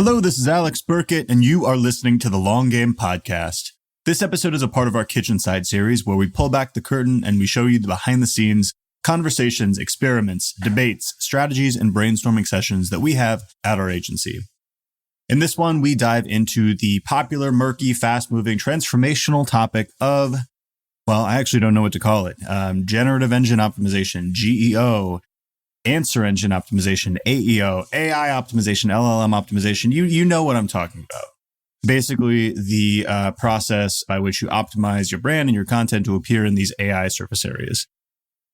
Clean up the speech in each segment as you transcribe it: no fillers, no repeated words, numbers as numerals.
Hello, this is Alex Burkett, and you are listening to the Long Game Podcast. This episode is a part of our Kitchen Side series where we pull back the curtain and we show you the behind-the-scenes conversations, experiments, debates, strategies, and brainstorming sessions that we have at our agency. In this one, we dive into the popular, murky, fast-moving, transformational topic of, well, I actually don't know what to call it, generative engine optimization, GEO, answer engine optimization, AEO, AI optimization, LLM optimization. You know what I'm talking about. Basically, the process by which you optimize your brand and your content to appear in these AI surface areas.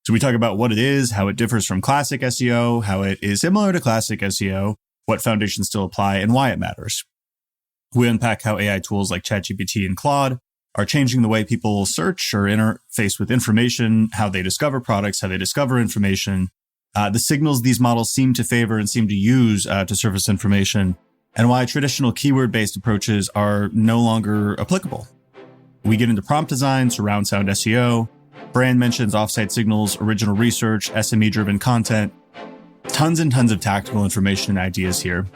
So we talk about what it is, how it differs from classic SEO, how it is similar to classic SEO, what foundations still apply, and why it matters. We unpack how AI tools like ChatGPT and Claude are changing the way people search or interface with information, how they discover products, how they discover information, the signals these models seem to favor and seem to use to surface information, and why traditional keyword-based approaches are no longer applicable. We get into prompt design, surround sound SEO, brand mentions, offsite signals, original research, SME-driven content, tons and tons of tactical information and ideas here.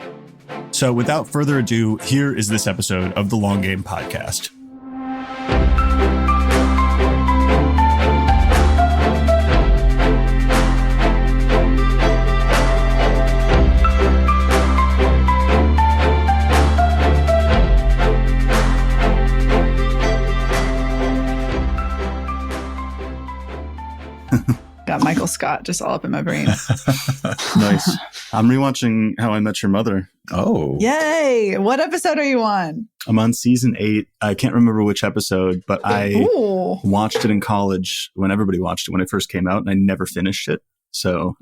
So without further ado, here is this episode of the Long Game Podcast. Got Michael Scott just all up in my brain. Nice. I'm rewatching How I Met Your Mother. Oh. Yay! What episode are you on? I'm on season 8. I can't remember which episode, but I watched it in college when everybody watched it when it first came out, and I never finished it. So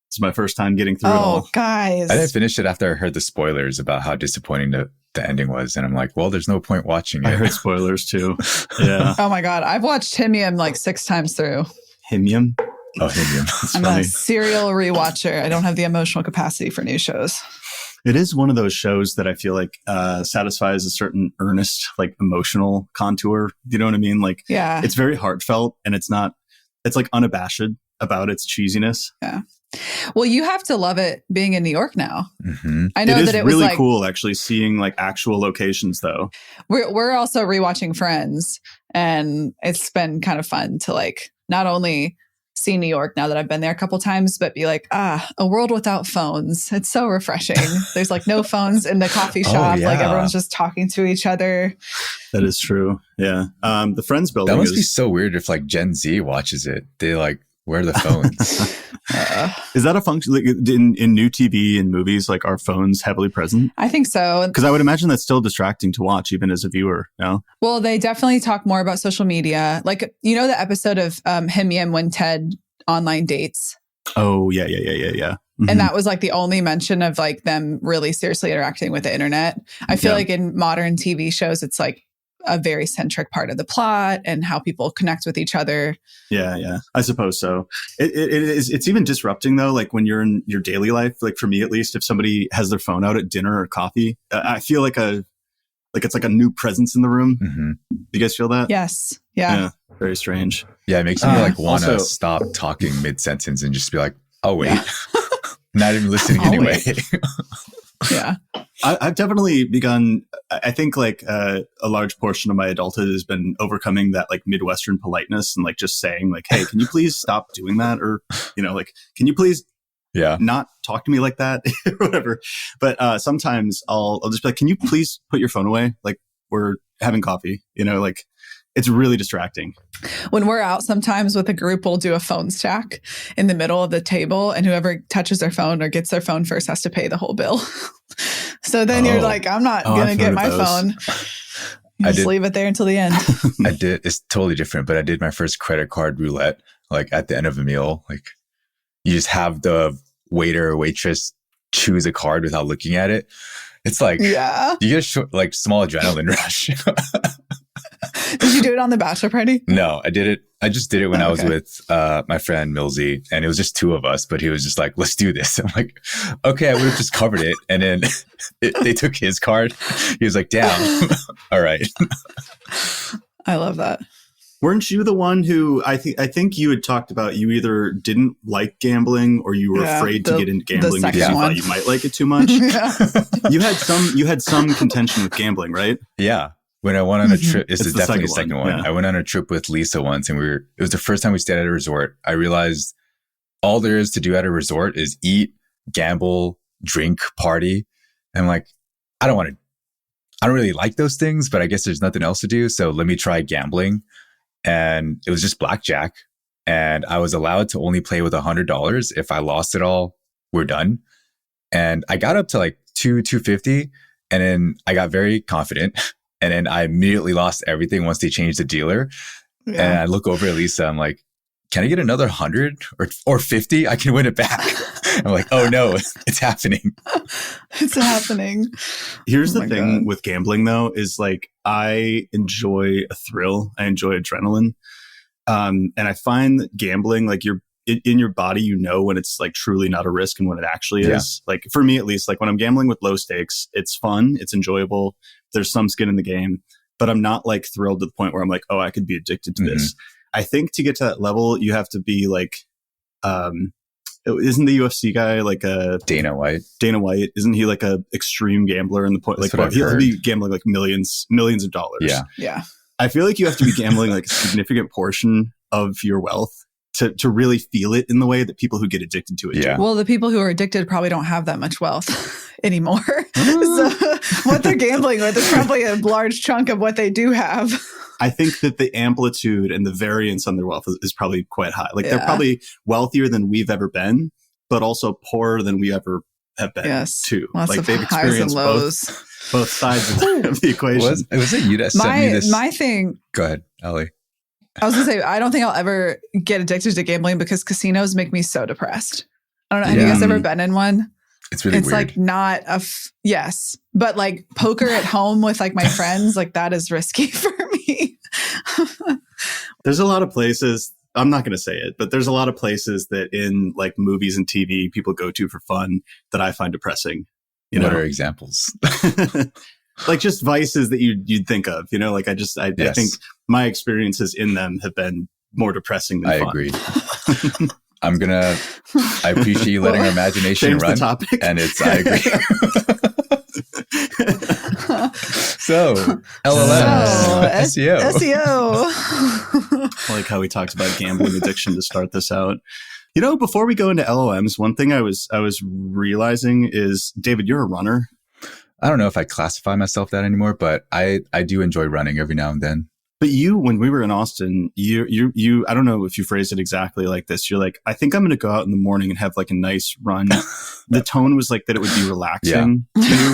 it's my first time getting through it all. Oh, guys. I didn't finish it after I heard the spoilers about how disappointing the ending was. And I'm like, well, there's no point watching it. I heard spoilers too. Yeah. Oh my God. I've watched Himium like 6 times through. Himium? Oh, Himium. I'm funny. a serial rewatcher. I don't have the emotional capacity for new shows. It is one of those shows that I feel like satisfies a certain earnest, like emotional contour. You know what I mean? Like, Yeah. it's very heartfelt and it's like unabashed about its cheesiness. Yeah. Well, you have to love it being in New York now. Mm-hmm. I know it is that it was really like cool actually seeing like actual locations though. we're also rewatching Friends, and it's been kind of fun to like not only see New York now that I've been there a couple times, but be like, a world without phones. It's so refreshing. There's like no phones in the coffee shop. Yeah. Like everyone's just talking to each other. That is true. Yeah. The Friends building That must be so weird if like Gen Z watches it. They like, where are the phones? Is that a function like, in new TV and movies? Like, are phones heavily present? I think so. Because I would imagine that's still distracting to watch, even as a viewer. No. Well, they definitely talk more about social media. Like, you know, the episode of Himium when Ted online dates. Oh yeah. Mm-hmm. And that was like the only mention of like them really seriously interacting with the internet. I feel like in modern TV shows, it's like a very centric part of the plot and how people connect with each other. Yeah. I suppose so. It's even disrupting though. Like when you're in your daily life, like for me at least, if somebody has their phone out at dinner or coffee, I feel like it's like a new presence in the room. Mm-hmm. You guys feel that? Yes. Yeah. Very strange. Yeah, it makes me like want to also- stop talking mid-sentence and just be like, oh, wait. Not even listening anyway. Yeah. I've definitely begun, I think like a large portion of my adulthood has been overcoming that like Midwestern politeness and like just saying like, hey, can you please stop doing that? Or, you know, like, can you please not talk to me like that or whatever. But sometimes I'll just be like, can you please put your phone away? Like we're having coffee, you know, like it's really distracting. When we're out sometimes with a group, we'll do a phone stack in the middle of the table, and whoever touches their phone or gets their phone first has to pay the whole bill. So then you're like, I'm not going to get my phone. You just leave it there until the end. I did. It's totally different, but I did my first credit card roulette, like at the end of a meal. Like you just have the waiter or waitress choose a card without looking at it. It's like, you get a small adrenaline rush. Did you do it on the bachelor party? No, I did it. I just did it when I was with my friend Millsy, and it was just 2 of us, but he was just like, let's do this. I'm like, okay, I would have just covered it. And then they took his card. He was like, damn. All right. I love that. Weren't you the one who I think you had talked about you either didn't like gambling or you were afraid to get into gambling because you thought you might like it too much? You had some contention with gambling, right? Yeah. When I went on a trip, this is the definitely the second one. Yeah. I went on a trip with Lisa once, and it was the first time we stayed at a resort. I realized all there is to do at a resort is eat, gamble, drink, party. And I'm like, I don't really like those things, but I guess there's nothing else to do. So let me try gambling. And it was just blackjack. And I was allowed to only play with $100. If I lost it all, we're done. And I got up to like $250. And then I got very confident. And then I immediately lost everything once they changed the dealer. Yeah. And I look over at Lisa, I'm like, can I get another 100 or 50? I can win it back. I'm like, oh no, it's happening. It's happening. Here's the thing with gambling though, is like, I enjoy a thrill. I enjoy adrenaline. And I find that gambling, like you're in your body, you know, when it's like truly not a risk and when it actually is. Like for me, at least, like when I'm gambling with low stakes, it's fun. It's enjoyable. There's some skin in the game, but I'm not like thrilled to the point where I'm like, oh, I could be addicted to this. I think to get to that level, you have to be like, isn't the UFC guy like a Dana White? Dana White, isn't he like a extreme gambler in the point? That's like he'll be gambling like millions of dollars. Yeah. I feel like you have to be gambling like a significant portion of your wealth to really feel it in the way that people who get addicted to it do. Well, the people who are addicted probably don't have that much wealth anymore. So what they're gambling with is probably a large chunk of what they do have. I think that the amplitude and the variance on their wealth is probably quite high. Like they're probably wealthier than we've ever been, but also poorer than we ever have been too. Lots like of they've experienced both sides of the equation. Was it you that sent me this? My thing. Go ahead, Ellie. I was going to say, I don't think I'll ever get addicted to gambling because casinos make me so depressed. I don't know. Have you guys ever been in one? It's really weird. Like not yes, but like poker at home with like my friends, like that is risky for me. There's a lot of places, I'm not going to say it, but there's a lot of places that in like movies and TV people go to for fun that I find depressing. What are examples? Like just vices that you'd think of, like I think my experiences in them have been more depressing than fun. I agree. I appreciate you letting our imagination run. The topic. And I agree. So, LLMs, SEO. I like how we talked about gambling addiction to start this out. Before we go into LLMs, one thing I was realizing is, David, you're a runner. I don't know if I classify myself that anymore, but I do enjoy running every now and then. But when we were in Austin, you I don't know if you phrased it exactly like this. You're like, I think I'm going to go out in the morning and have like a nice run. The tone was like that it would be relaxing to you.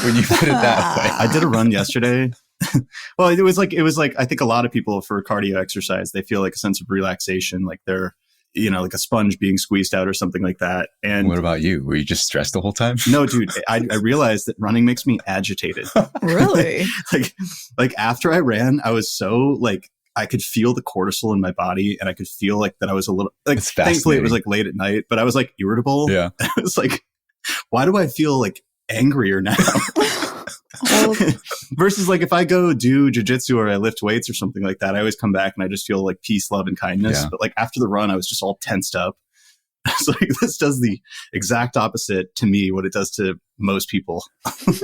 When you put it that way. I did a run yesterday. Well, it was like, I think a lot of people for cardio exercise, they feel like a sense of relaxation, like they're, like a sponge being squeezed out or something like that. And what about you? Were you just stressed the whole time? No, dude, I realized that running makes me agitated. Really? like after I ran, I was so like, I could feel the cortisol in my body and I could feel like that I was a little, like, thankfully it was like late at night, but I was like irritable. Yeah. I was like, why do I feel like angrier now? Versus like if I go do jujitsu or I lift weights or something like that, I always come back and I just feel like peace, love, and kindness. Yeah. But like after the run, I was just all tensed up. So like this does the exact opposite to me what it does to most people.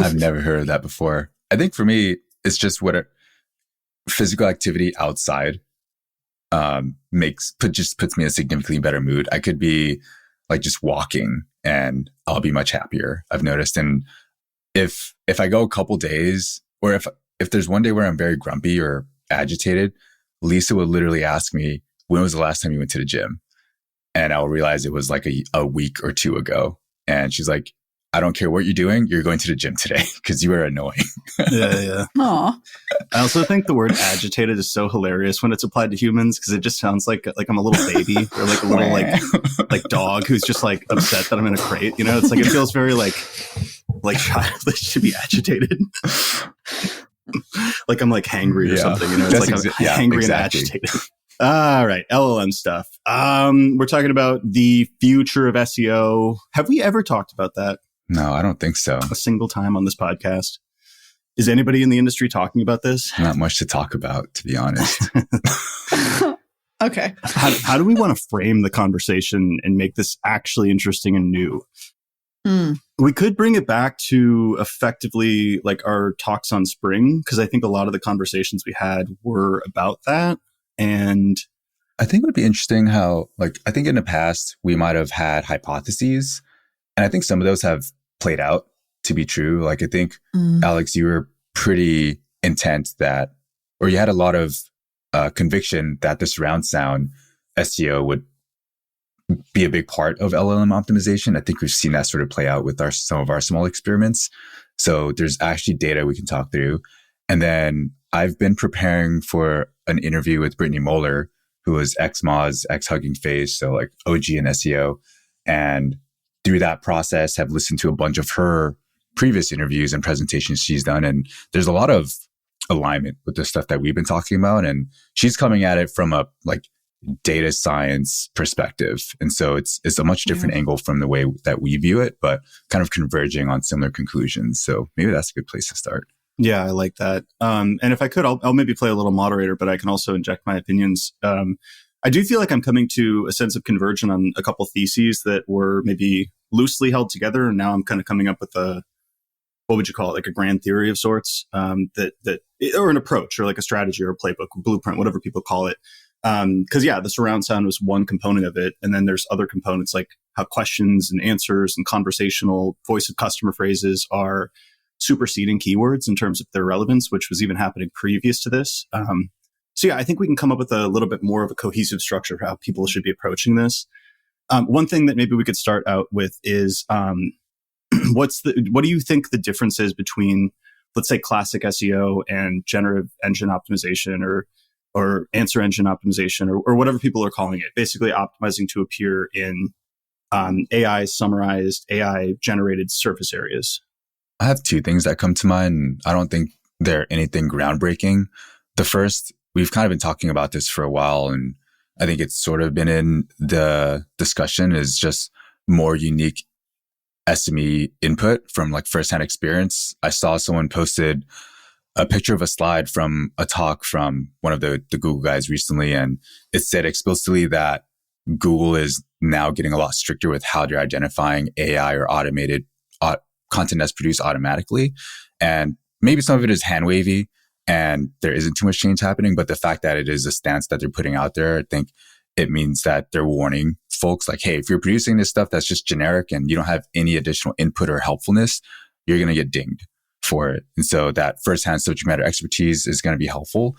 I've never heard of that before. I think for me, it's just what physical activity outside puts me in a significantly better mood. I could be like just walking and I'll be much happier, I've noticed. And if I go a couple days, or if there's one day where I'm very grumpy or agitated, Lisa would literally ask me, when was the last time you went to the gym? And I'll realize it was like a week or two ago. And she's like, I don't care what you're doing, you're going to the gym today because you are annoying. Yeah. Aw. I also think the word agitated is so hilarious when it's applied to humans because it just sounds like I'm a little baby or like a little like dog who's just like upset that I'm in a crate. It's like it feels very like childish to be agitated. Like I'm like hangry or something. It's like I'm hangry and agitated. All right, LLM stuff. We're talking about the future of SEO. Have we ever talked about that? No, I don't think so. A single time on this podcast? Is anybody in the industry talking about this? Not much to talk about, to be honest. Okay. How do we want to frame the conversation and make this actually interesting and new? We could bring it back to effectively like our talks on Spring, because I think a lot of the conversations we had were about that. And I think it would be interesting how, like, I think in the past we might have had hypotheses, and I think some of those have played out to be true. Like, I think, Alex, you were pretty intent that, or you had a lot of conviction that the surround sound SEO would be a big part of LLM optimization. I think we've seen that sort of play out with some of our small experiments. So there's actually data we can talk through. And then I've been preparing for an interview with Brittany Moeller, who was ex-Moz, ex-Hugging Face, so like OG in SEO. And through that process, have listened to a bunch of her previous interviews and presentations she's done. And there's a lot of alignment with the stuff that we've been talking about. And she's coming at it from a like data science perspective. And so it's a much different angle from the way that we view it, but kind of converging on similar conclusions. So maybe that's a good place to start. Yeah, I like that. And if I could, I'll maybe play a little moderator, but I can also inject my opinions. I do feel like I'm coming to a sense of conversion on a couple theses that were maybe loosely held together. And now I'm kind of coming up with what would you call it? Like a grand theory of sorts, or an approach or like a strategy or a playbook, or blueprint, whatever people call it. Cause yeah, the surround sound was one component of it. And then there's other components like how questions and answers and conversational voice of customer phrases are superseding keywords in terms of their relevance, which was even happening previous to this. So yeah, I think we can come up with a little bit more of a cohesive structure for how people should be approaching this. One thing that maybe we could start out with is, what do you think the difference is between, let's say, classic SEO and generative engine optimization or answer engine optimization or whatever people are calling it, basically optimizing to appear in AI summarized, AI generated surface areas? I have two things that come to mind. I don't think they're anything groundbreaking. The first, we've kind of been talking about this for a while, and I think it's sort of been in the discussion, is just more unique SME input from like firsthand experience. I saw someone posted a picture of a slide from a talk from one of the Google guys recently, and it said explicitly that Google is now getting a lot stricter with how they're identifying AI or automated content that's produced automatically. And maybe some of it is hand wavy and there isn't too much change happening, but the fact that it is a stance that they're putting out there, I think it means that they're warning folks like, hey, if you're producing this stuff that's just generic and you don't have any additional input or helpfulness, you're going to get dinged for it. And so that firsthand subject matter expertise is going to be helpful.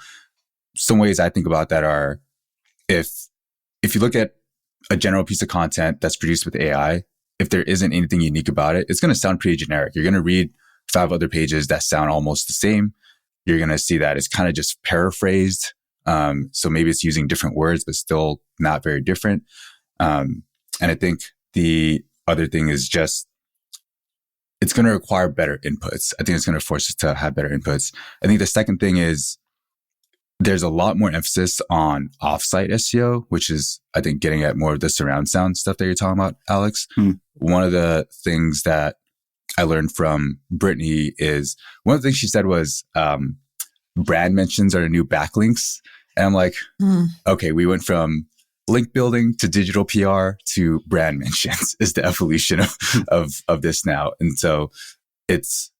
Some ways I think about that are, if you look at a general piece of content that's produced with AI, if there isn't anything unique about it, it's going to sound pretty generic. You're going to read 5 other pages that sound almost the same. You're going to see that it's kind of just paraphrased. So maybe it's using different words, but still not very different. And I think the other thing is just, it's going to require better inputs. I think it's going to force us to have better inputs. I think the second thing is there's a lot more emphasis on offsite SEO, which is, I think, getting at more of the surround sound stuff that you're talking about, Alex. One of the things that I learned from Brittany is, one of the things she said was, brand mentions are the new backlinks. And I'm like, okay, we went from link building to digital PR to brand mentions is the evolution of this now. And so it's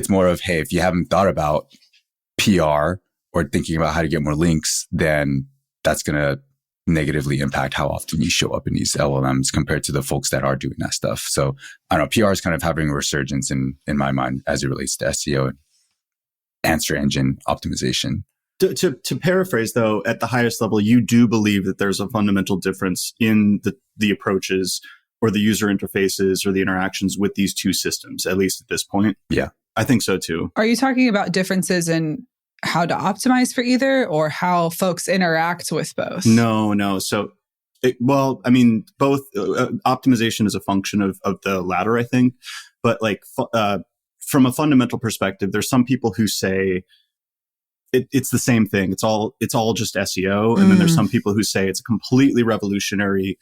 more of, hey, if you haven't thought about PR or thinking about how to get more links, then that's going to negatively impact how often you show up in these LLMs compared to the folks that are doing that stuff. So I don't know, PR is kind of having a resurgence in my mind as it relates to SEO and answer engine optimization. To paraphrase, though, at the highest level, you do believe that there's a fundamental difference in the approaches or the user interfaces or the interactions with these two systems, at least at this point? Yeah. I think so, too. Are you talking about differences in how to optimize for either, or how folks interact with both? No. So, both. Optimization is a function of the latter, I think. But like from a fundamental perspective, there's some people who say it's the same thing. It's all just SEO. And then there's some people who say it's a completely revolutionary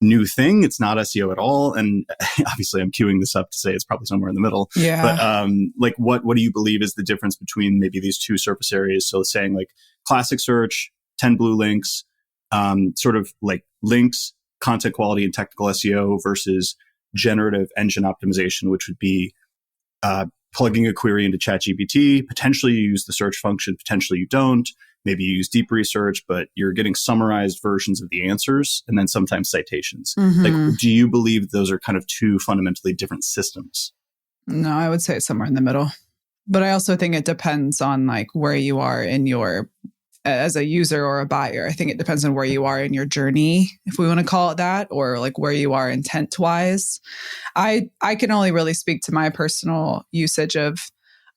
new thing. It's not SEO at all. And obviously I'm queuing this up to say it's probably somewhere in the middle. Yeah. But like what do you believe is the difference between maybe these two surface areas? So saying like classic search, 10 blue links, sort of like links, content quality and technical SEO versus generative engine optimization, which would be plugging a query into ChatGPT. Potentially you use the search function, potentially you don't. Maybe you use deep research, but you're getting summarized versions of the answers and then sometimes citations. Like, do you believe those are kind of two fundamentally different systems? No, I would say it's somewhere in the middle. But I also think it depends on like where you are in your, as a user or a buyer. I think it depends on where you are in your journey, if we want to call it that, or like where you are intent wise. I can only really speak to my personal usage of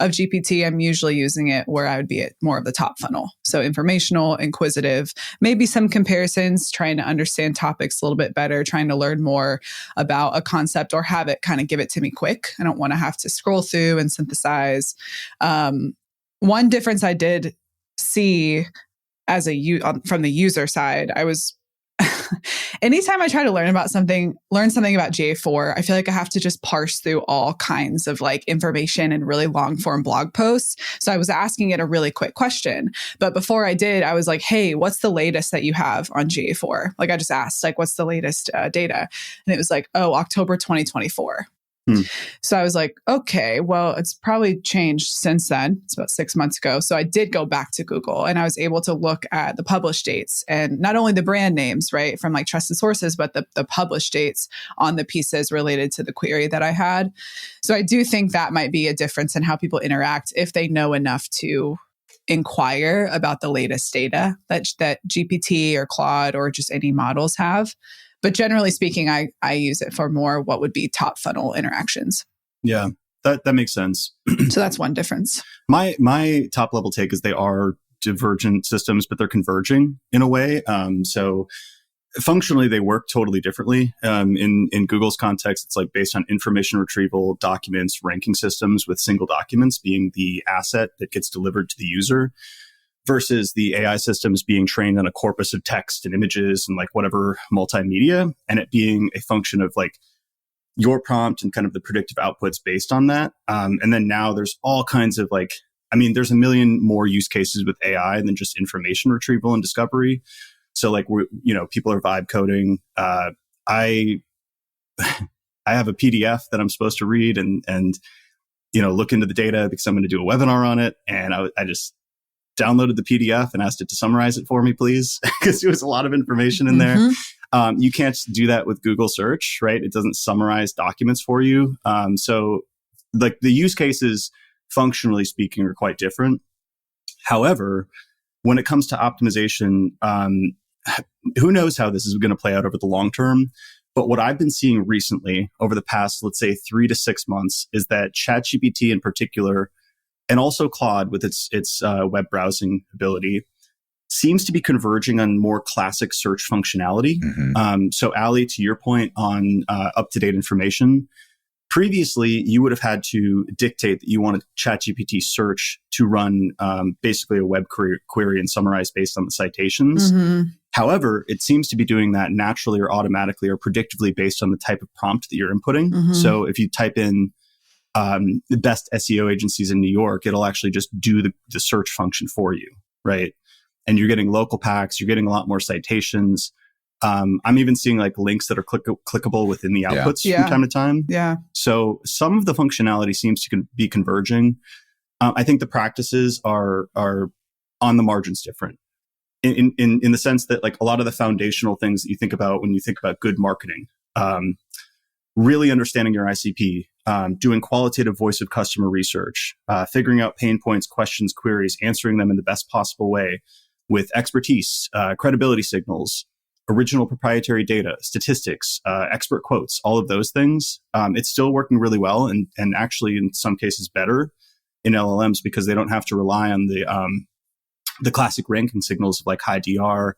GPT. I'm usually using it where I would be at more of the top funnel. So informational, inquisitive, maybe some comparisons, trying to understand topics a little bit better, trying to learn more about a concept or have it kind of give it to me quick. I don't want to have to scroll through and synthesize. One difference I did see as from the user side, I was anytime I try to learn something about GA4, I feel like I have to just parse through all kinds of like information and really long form blog posts. So I was asking it a really quick question. But before I did, I was like, hey, what's the latest that you have on GA4? Like I just asked, like, what's the latest data? And it was like, oh, October 2024. So I was like, okay, well, it's probably changed since then. It's about 6 months ago. So I did go back to Google and I was able to look at the published dates and not only the brand names, right, from like trusted sources, but the published dates on the pieces related to the query that I had. So I do think that might be a difference in how people interact if they know enough to inquire about the latest data that GPT or Claude or just any models have. But generally speaking, I use it for more what would be top funnel interactions. Yeah, that makes sense. So that's one difference. My top level take is they are divergent systems, but they're converging in a way. So functionally, they work totally differently. In Google's context, it's like based on information retrieval, documents, ranking systems, with single documents being the asset that gets delivered to the user, versus the AI systems being trained on a corpus of text and images and like whatever multimedia, and it being a function of like your prompt and kind of the predictive outputs based on that. And then now there's all kinds of like, I mean, there's a million more use cases with AI than just information retrieval and discovery. So like, people are vibe coding. I have a PDF that I'm supposed to read and look into the data because I'm going to do a webinar on it. And I just downloaded the PDF and asked it to summarize it for me, please, because there was a lot of information in there. You can't do that with Google search, right? It doesn't summarize documents for you. So like the use cases, functionally speaking, are quite different. However, when it comes to optimization, who knows how this is going to play out over the long term? But what I've been seeing recently over the past, let's say 3 to 6 months, is that ChatGPT in particular, and also Claude with its web browsing ability, seems to be converging on more classic search functionality. So Ali, to your point on up-to-date information, previously you would have had to dictate that you wanted ChatGPT search to run basically a web query and summarize based on the citations. However, it seems to be doing that naturally or automatically or predictively based on the type of prompt that you're inputting. So if you type in the best SEO agencies in New York, it'll actually just do the search function for you, right? And you're getting local packs, you're getting a lot more citations. I'm even seeing like links that are clickable within the outputs from time to time. So some of the functionality seems to be converging. I think the practices are on the margins different in the sense that like a lot of the foundational things that you think about when you think about good marketing, really understanding your ICP, doing qualitative voice of customer research, figuring out pain points, questions, queries, answering them in the best possible way with expertise, credibility signals, original proprietary data, statistics, expert quotes, all of those things. It's still working really well and actually in some cases better in LLMs because they don't have to rely on the classic ranking signals of like high DR,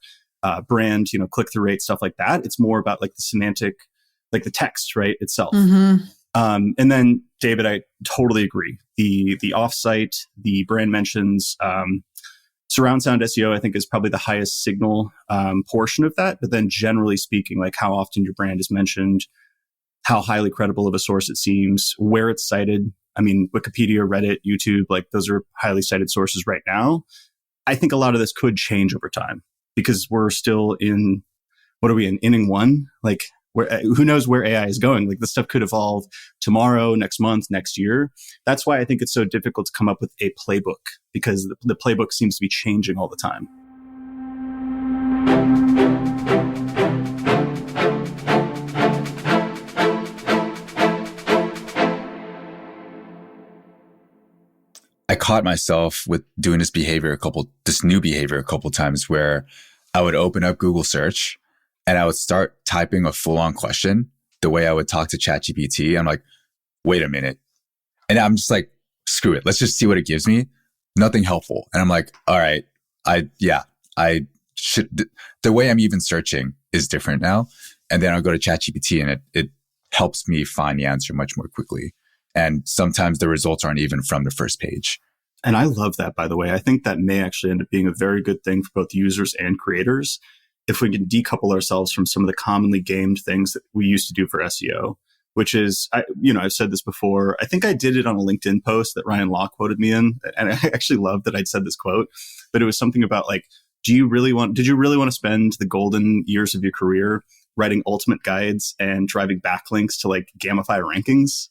brand, click-through rate, stuff like that. It's more about like the semantic, like the text, right, itself. And then, David, I totally agree. The offsite, the brand mentions, Surround sound SEO, I think, is probably the highest signal portion of that. But then generally speaking, like how often your brand is mentioned, how highly credible of a source it seems, where it's cited. I mean, Wikipedia, Reddit, YouTube, like those are highly cited sources right now. I think a lot of this could change over time because we're still in, what are we in, inning one? Like, who knows where AI is going? Like, this stuff could evolve tomorrow, next month, next year. That's why I think it's so difficult to come up with a playbook, because the playbook seems to be changing all the time. I caught myself with doing this new behavior a couple times where I would open up Google search and I would start typing a full-on question the way I would talk to ChatGPT. I'm like, wait a minute. And I'm just like, screw it. Let's just see what it gives me. Nothing helpful. And I'm like, all right, I should, the way I'm even searching is different now. And then I'll go to ChatGPT and it helps me find the answer much more quickly. And sometimes the results aren't even from the first page. And I love that, by the way. I think that may actually end up being a very good thing for both users and creators if we can decouple ourselves from some of the commonly gamed things that we used to do for SEO, which is, I've said this before. I think I did it on a LinkedIn post that Ryan Law quoted me in. And I actually love that I'd said this quote, but it was something about like, did you really want to spend the golden years of your career writing ultimate guides and driving backlinks to like gamify rankings?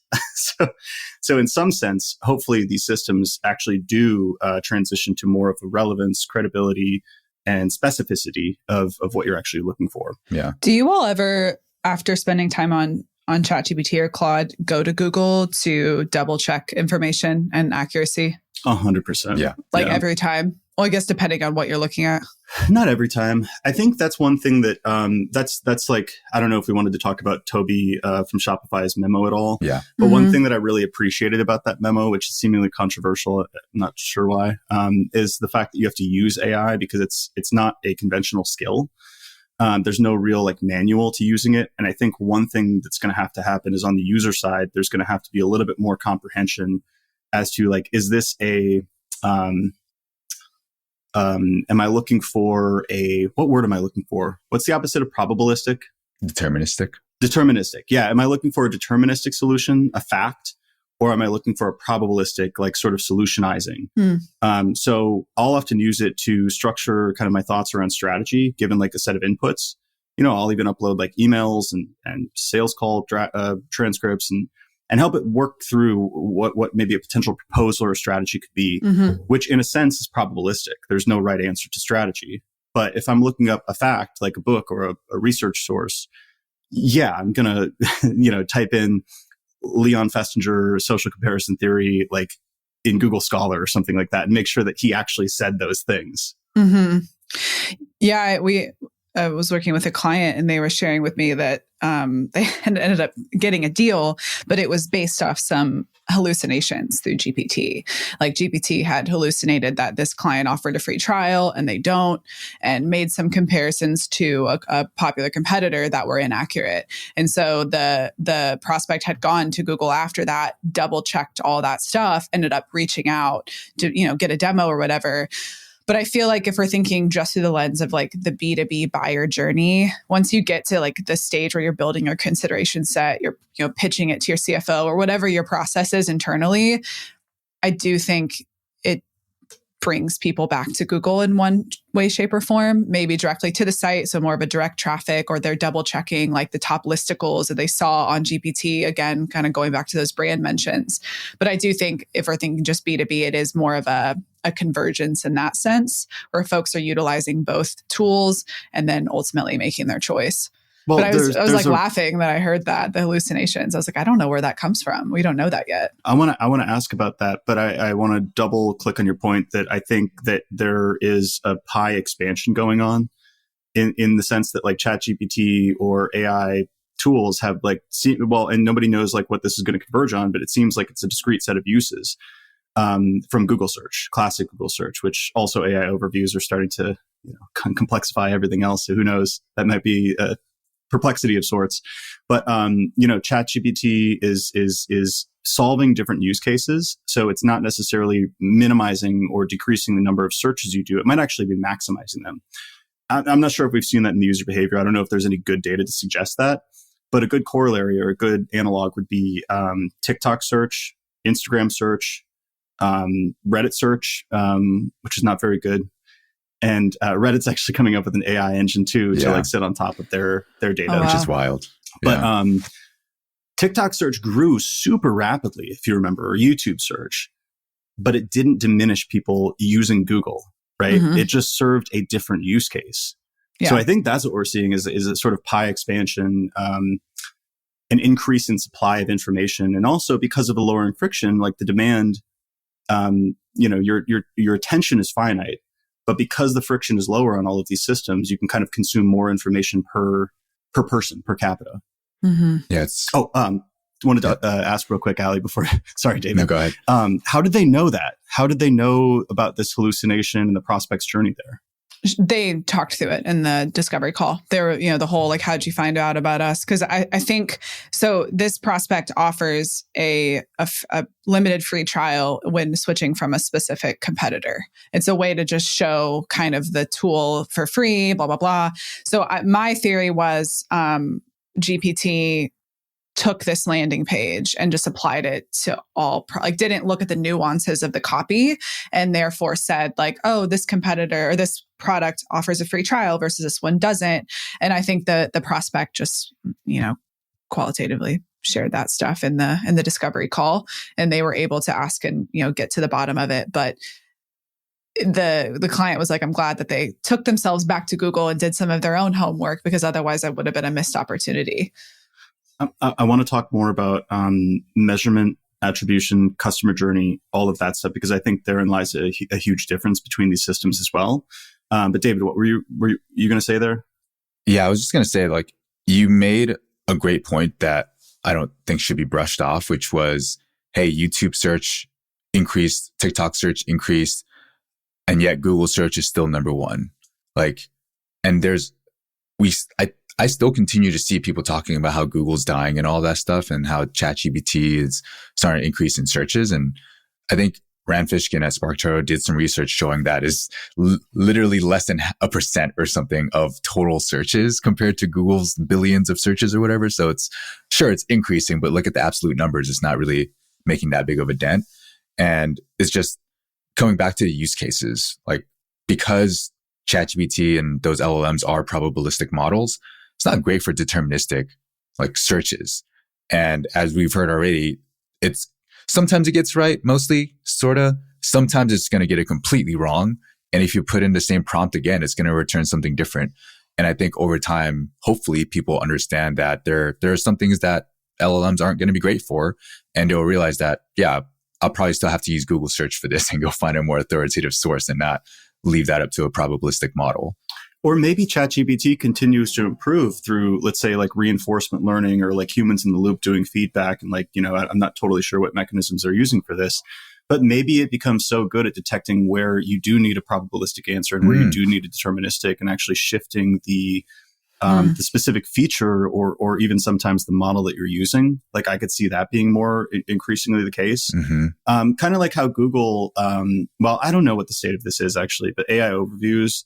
So in some sense, hopefully these systems actually do transition to more of a relevance, credibility, and specificity of what you're actually looking for. Yeah. Do you all ever, after spending time on ChatGPT or Claude, go to Google to double check information and accuracy? 100%. Yeah. Like every time? Well, I guess depending on what you're looking at. Not every time. I think that's one thing that that's like, I don't know if we wanted to talk about Toby from Shopify's memo at all. Yeah. But one thing that I really appreciated about that memo, which is seemingly controversial, I'm not sure why, is the fact that you have to use AI because it's not a conventional skill. There's no real like manual to using it. And I think one thing that's going to have to happen is on the user side, there's going to have to be a little bit more comprehension as to like, is this am I looking for what word am I looking for? What's the opposite of probabilistic? Deterministic. Deterministic. Yeah. Am I looking for a deterministic solution, a fact, or am I looking for a probabilistic, like sort of solutionizing? So I'll often use it to structure kind of my thoughts around strategy, given like a set of inputs. I'll even upload like emails and sales call transcripts and help it work through what maybe a potential proposal or strategy could be, which in a sense is probabilistic. There's no right answer to strategy. But if I'm looking up a fact, like a book or a research source, I'm going to, type in Leon Festinger social comparison theory, like in Google Scholar or something like that, and make sure that he actually said those things. Yeah, I was working with a client and they were sharing with me that they had ended up getting a deal, but it was based off some hallucinations through GPT. Like GPT had hallucinated that this client offered a free trial and they don't, and made some comparisons to a popular competitor that were inaccurate. And so the prospect had gone to Google after that, double checked all that stuff, ended up reaching out to, get a demo or whatever. But I feel like if we're thinking just through the lens of like the B2B buyer journey, once you get to like the stage where you're building your consideration set, you're pitching it to your CFO or whatever your process is internally, I do think it brings people back to Google in one way, shape, or form, maybe directly to the site. So more of a direct traffic, or they're double checking like the top listicles that they saw on GPT, again, kind of going back to those brand mentions. But I do think if we're thinking just B2B, it is more of a convergence in that sense, where folks are utilizing both tools and then ultimately making their choice. Well, but I was laughing that I heard that, the hallucinations. I was like, I don't know where that comes from. We don't know that yet. I want to ask about that, but I want to double click on your point that I think that there is a pie expansion going on in the sense that like ChatGPT or AI tools have and nobody knows like what this is going to converge on, but it seems like it's a discrete set of uses from Google search, classic Google search, which also AI overviews are starting to complexify everything else. So who knows? That might be perplexity of sorts, but ChatGPT is solving different use cases. So it's not necessarily minimizing or decreasing the number of searches you do. It might actually be maximizing them. I'm not sure if we've seen that in the user behavior. I don't know if there's any good data to suggest that, but a good corollary or a good analog would be TikTok search, Instagram search, Reddit search, which is not very good. And Reddit's actually coming up with an AI engine too to like sit on top of their data, which is wild. But TikTok search grew super rapidly, if you remember, or YouTube search, but it didn't diminish people using Google. Right. Mm-hmm. It just served a different use case. Yeah. So I think that's what we're seeing is a sort of pie expansion, an increase in supply of information. And also because of the lowering friction, like the demand, your attention is finite, but because the friction is lower on all of these systems, you can kind of consume more information per person, per capita. Mm-hmm. Yeah. Wanted to ask real quick, Ali, before, sorry, David. No, go ahead. How did they know that? How did they know about this hallucination and the prospect's journey there? They talked through it in the discovery call. They were, the whole, like, how'd you find out about us? Because I think, so this prospect offers a limited free trial when switching from a specific competitor. It's a way to just show kind of the tool for free, blah, blah, blah. So my theory was GPT took this landing page and just applied it to all, didn't look at the nuances of the copy and therefore said like, oh, this competitor or this product offers a free trial versus this one doesn't. And I think the prospect just, qualitatively shared that stuff in the discovery call, and they were able to ask and, get to the bottom of it. But the client was like, I'm glad that they took themselves back to Google and did some of their own homework, because otherwise it would have been a missed opportunity. I want to talk more about measurement, attribution, customer journey, all of that stuff, because I think therein lies a huge difference between these systems as well. But David, what were you going to say there? Yeah, I was just going to say, like, you made a great point that I don't think should be brushed off, which was, hey, YouTube search increased, TikTok search increased, and yet Google search is still number one. Like, and I still continue to see people talking about how Google's dying and all that stuff, and how ChatGPT is starting to increase in searches. And I think Rand Fishkin at SparkToro did some research showing that is literally less than 1% or something of total searches compared to Google's billions of searches or whatever. So it's increasing, but look at the absolute numbers. It's not really making that big of a dent. And it's just coming back to the use cases, like, because ChatGPT and those LLMs are probabilistic models, it's not great for deterministic like searches. And as we've heard already, it's sometimes it gets right, mostly, sorta. Sometimes it's going to get it completely wrong. And if you put in the same prompt again, it's going to return something different. And I think over time, hopefully people understand that there are some things that LLMs aren't going to be great for. And they'll realize that, yeah, I'll probably still have to use Google search for this and go find a more authoritative source and not leave that up to a probabilistic model. Or maybe ChatGPT continues to improve through, let's say, like reinforcement learning or like humans in the loop doing feedback. And like, I'm not totally sure what mechanisms they're using for this, but maybe it becomes so good at detecting where you do need a probabilistic answer and where you do need a deterministic, and actually shifting the specific feature or even sometimes the model that you're using. Like, I could see that being more increasingly the case. Mm-hmm. Kind of like how Google, well, I don't know what the state of this is actually, but AI overviews,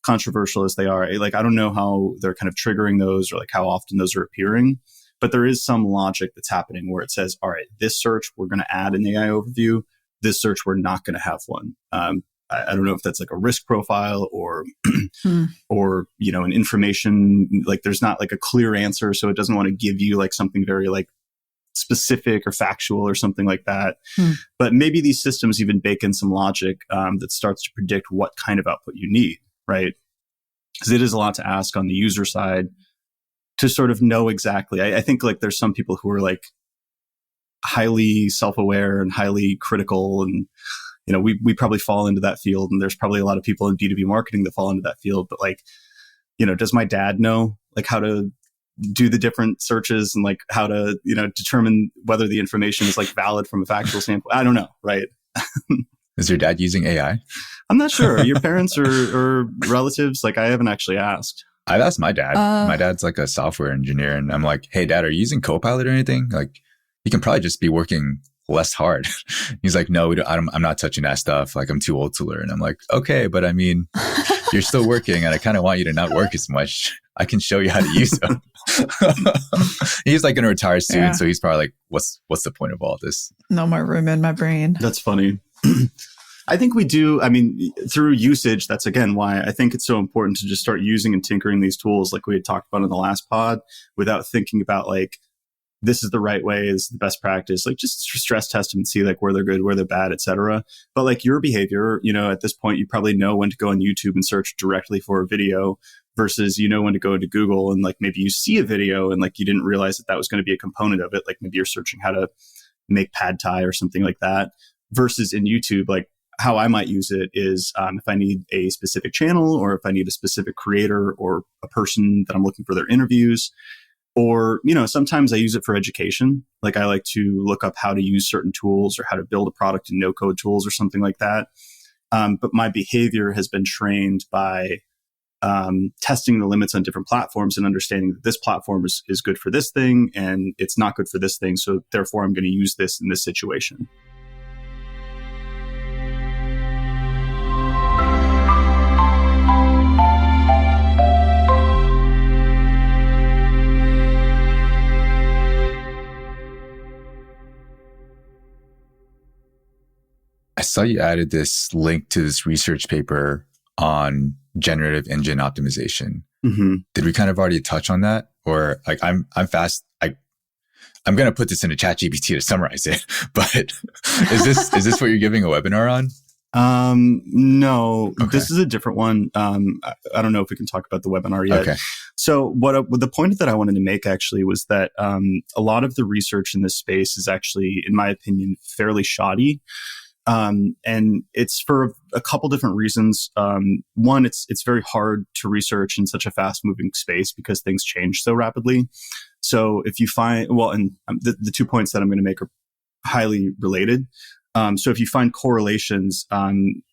controversial as they are, like, I don't know how they're kind of triggering those or like how often those are appearing, but there is some logic that's happening where it says, all right, this search, we're going to add an AI overview. This search, we're not going to have one. I don't know if that's like a risk profile or, or, an information, like there's not like a clear answer. So it doesn't want to give you like something very like specific or factual or something like that. But maybe these systems even bake in some logic that starts to predict what kind of output you need. Right? Because it is a lot to ask on the user side to sort of know exactly. I think like there's some people who are like highly self-aware and highly critical, and we probably fall into that field, and there's probably a lot of people in B2B marketing that fall into that field. But like, does my dad know like how to do the different searches and like how to determine whether the information is like valid from a factual standpoint? I don't know, right? Is your dad using AI? I'm not sure. Your parents or relatives? Like, I haven't actually asked. I've asked my dad. My dad's like a software engineer, and I'm like, hey, Dad, are you using Copilot or anything? Like, you can probably just be working less hard. He's like, no, I'm not touching that stuff. Like, I'm too old to learn. I'm like, okay, but I mean, you're still working and I kind of want you to not work as much. I can show you how to use them. He's like going to retire soon. Yeah. So he's probably like, what's the point of all this? No more room in my brain. That's funny. I think we do. I mean, through usage, that's again why I think it's so important to just start using and tinkering these tools like we had talked about in the last pod without thinking about like, this is the right way, this is the best practice. Like just stress test them and see like where they're good, where they're bad, et cetera. But like your behavior, at this point, you probably know when to go on YouTube and search directly for a video versus, when to go into Google and like maybe you see a video and like you didn't realize that was going to be a component of it. Like maybe you're searching how to make pad thai or something like that versus in YouTube, like how I might use it is if I need a specific channel or if I need a specific creator or a person that I'm looking for their interviews. Or, sometimes I use it for education. Like I like to look up how to use certain tools or how to build a product in no-code tools or something like that. But my behavior has been trained by testing the limits on different platforms and understanding that this platform is good for this thing and it's not good for this thing. So therefore, I'm going to use this in this situation. I saw you added this link to this research paper on generative engine optimization. Mm-hmm. Did we kind of already touch on that? Or like I'm fast. I'm going to put this into ChatGPT to summarize it. But is this what you're giving a webinar on? No, Okay. This is a different one. I don't know if we can talk about the webinar yet. Okay. So the point that I wanted to make actually was that a lot of the research in this space is actually, in my opinion, fairly shoddy. And it's for a couple different reasons. One, it's very hard to research in such a fast moving space because things change so rapidly. So if you find, the 2 points that I'm going to make are highly related. So if you find correlations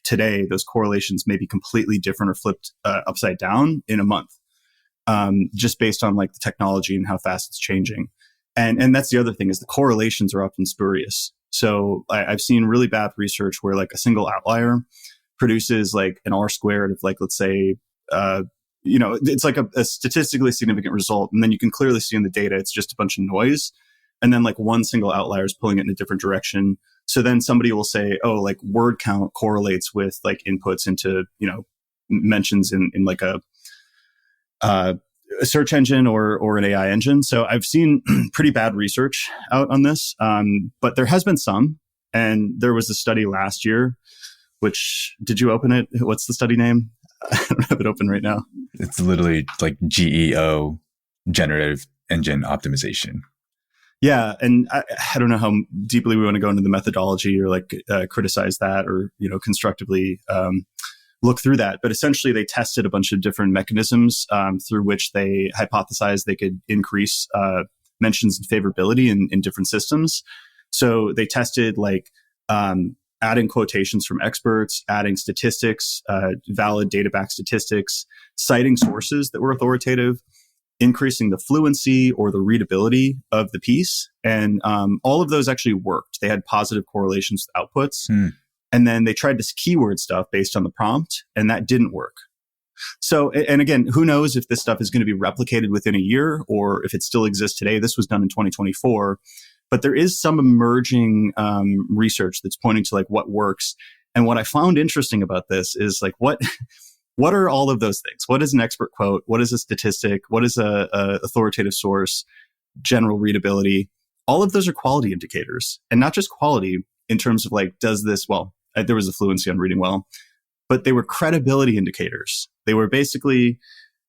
today, those correlations may be completely different or flipped upside down in a month, just based on like the technology and how fast it's changing. And that's the other thing is the correlations are often spurious. So I've seen really bad research where like a single outlier produces like an R squared of like, let's say, it's like a statistically significant result. And then you can clearly see in the data, it's just a bunch of noise. And then like one single outlier is pulling it in a different direction. So then somebody will say, oh, like word count correlates with like inputs into, mentions in like a search engine or an AI engine. So I've seen pretty bad research out on this, but there has been some. And there was a study last year, which, did you open it? What's the study name? I don't have it open right now. It's literally like GEO, Generative Engine Optimization. Yeah. And I don't know how deeply we want to go into the methodology or like criticize that or, constructively look through that. But essentially, they tested a bunch of different mechanisms through which they hypothesized they could increase mentions and favorability in different systems. So they tested like adding quotations from experts, adding statistics, valid data-backed statistics, citing sources that were authoritative, increasing the fluency or the readability of the piece. And all of those actually worked. They had positive correlations with outputs. And then they tried this keyword stuff based on the prompt, and that didn't work. So, and again, who knows if this stuff is going to be replicated within a year or if it still exists today. This was done in 2024. But there is some emerging research that's pointing to like what works. And what I found interesting about this is like what are all of those things? What is an expert quote? What is a statistic? What is a authoritative source? General readability? All of those are quality indicators, and not just quality in terms of like, does this, there was a fluency on reading well, but they were credibility indicators. They were basically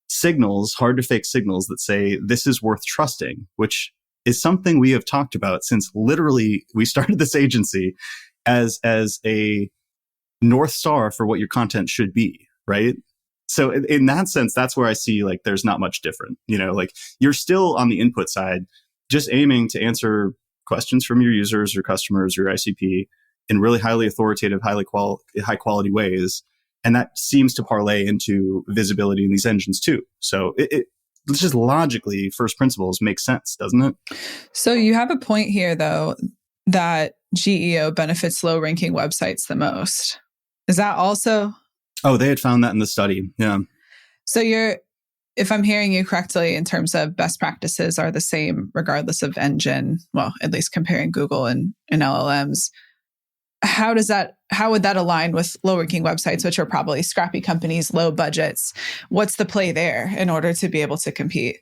signals, hard to fake signals that say this is worth trusting, which is something we have talked about since literally we started this agency as a North Star for what your content should be, right? So in that sense, that's where I see like there's not much different. Like you're still on the input side, just aiming to answer questions from your users or customers or ICP in really highly authoritative, high quality ways. And that seems to parlay into visibility in these engines too. So just logically, first principles makes sense, doesn't it? So you have a point here, though, that GEO benefits low ranking websites the most. Is that also? Oh, they had found that in the study. Yeah. So if I'm hearing you correctly, in terms of best practices are the same regardless of engine, well, at least comparing Google and LLMs. How would that align with low ranking websites, which are probably scrappy companies, low budgets? What's the play there in order to be able to compete?